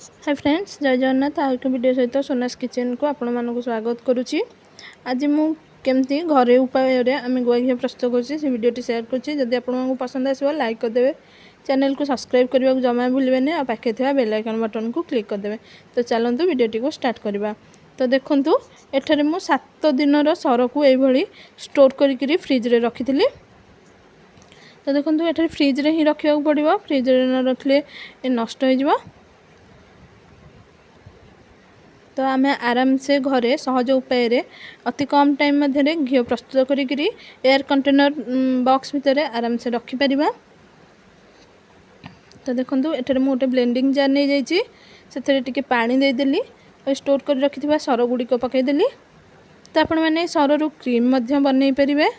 Hi friends, जय जगन्नाथ। आज video सहित सोनास किचन को आपण मानक स्वागत करुच्ची। आज मुझे घरे उपाय आम गुआ घी प्रस्तुत कर वीडियो शेयर करुच्ची। आपको पसंद आसो लाइक करदे, चैनल को सब्सक्राइब करने को जमा भूलें और पाखे थे बेल आइकन बटन को क्लिक करदे। तो चलतु वीडियो को स्टार्ट करवा। तो देखु एठारे मु 7 दिन सर को ये स्टोर करी फ्रिज रे रखी थी। तो देखो ये फ्रिज रे ही रखा पड़ो, फ्रिज रे न रखिले नष्ट हो। तो आम आराम से घरे सहज उपाय अति कम टाइम मध्य घी प्रस्तुत करी एयर कंटेनर बॉक्स भितर आराम से रखिपर। तो देखो ये मुझे ब्लेंडिंग जार नहीं जाइए, से पानी देदेली और स्टोर कर रखि सर गुड़िक पकईदेली। तो आपण मैंने सर रू क्रीम बनई पारे।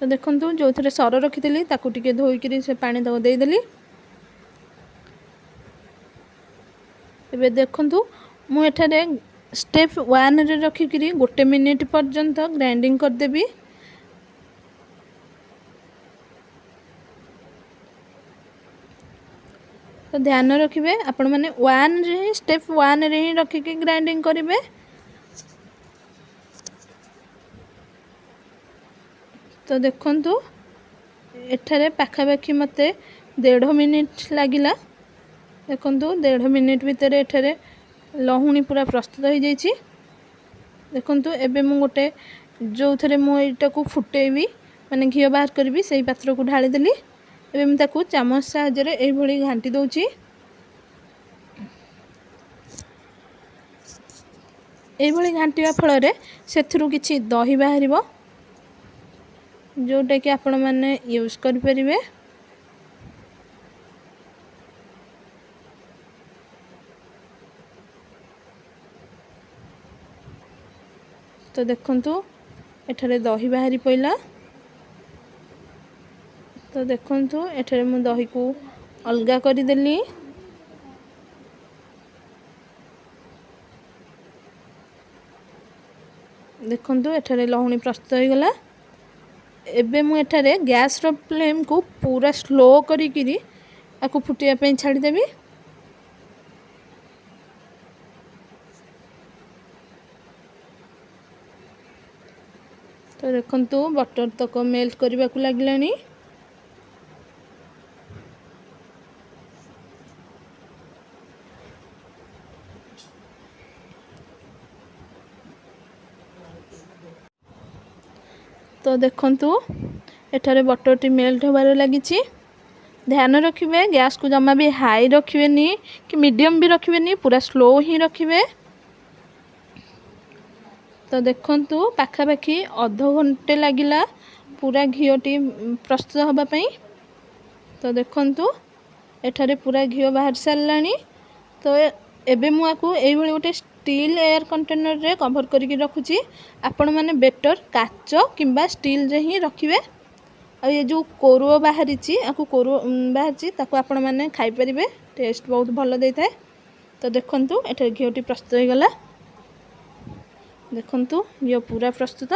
तो देखो जो थे सर रखी टे धोईक से पानी तक देदेली। एबे देखु मुझे स्टेप 1 रे रखिक 1 मिनिट पर्यंत ग्राइंडिंग करदेवी। तो ध्यान रखिए आपण मैंने 1 रे स्टेप 1 रे ही रखिक ग्राइंडिंग करेंगे। तो देखु एठारे पाखापाखि मत 1.5 मिनिट लगिला। देखु 1.5 मिनिट भितर एठारे लहुणी पूरा प्रस्तुत हो जाइए। देखु एबे मु गोटे जो थे मुझे फुटेबी माने घी बाहर करी से पात्र को ढाली देली। एबे मैं ताकू चामच साहाय्य ये घांटी दूची। ये घांटा फल से किसी दही बाहर जोटा कि आपण मैंने यूज करें। तो देखु एठारे दही बाहरी पड़ा। तो देखु एठारे मु दही को अलगा करदेली। देखु एठारे लहुणी प्रस्तुत हो गला। एबे मु एठारे गैस रो फ्लेम को पूरा स्लो करी आपको फुटिया पे छाड़देवी। तो देखु बटर तक मेल्ट करने को लगिलानी। तो देखु एठारे बटर टी मेल्ट होबार लगी। ध्यान रखिए गैस को जमा भी हाई रखिएनी कि मीडियम भी रखिएनी, पूरा स्लो ही रखिए। तो देखु पाखापाखि अध घंटे लगिला पूरा घीटी प्रस्तुत होगापी। तो देखु एठारे पूरा घी बाहर सारा। तो एबे मुझे ये गोटे स्टील एयर कंटेनर रे कवर करके रखुची। आपण मैंने बेटर काच किंबा स्टील रे ही रखिए। आ ये जो कोरुओ बाहरी आपको कोरुओ बाहरी आपण मैंने खाईपारे, टेस्ट बहुत भल देता है। तो देखु एठारे घीटी प्रस्तुत हो गला। देखु घी पूरा प्रस्तुत।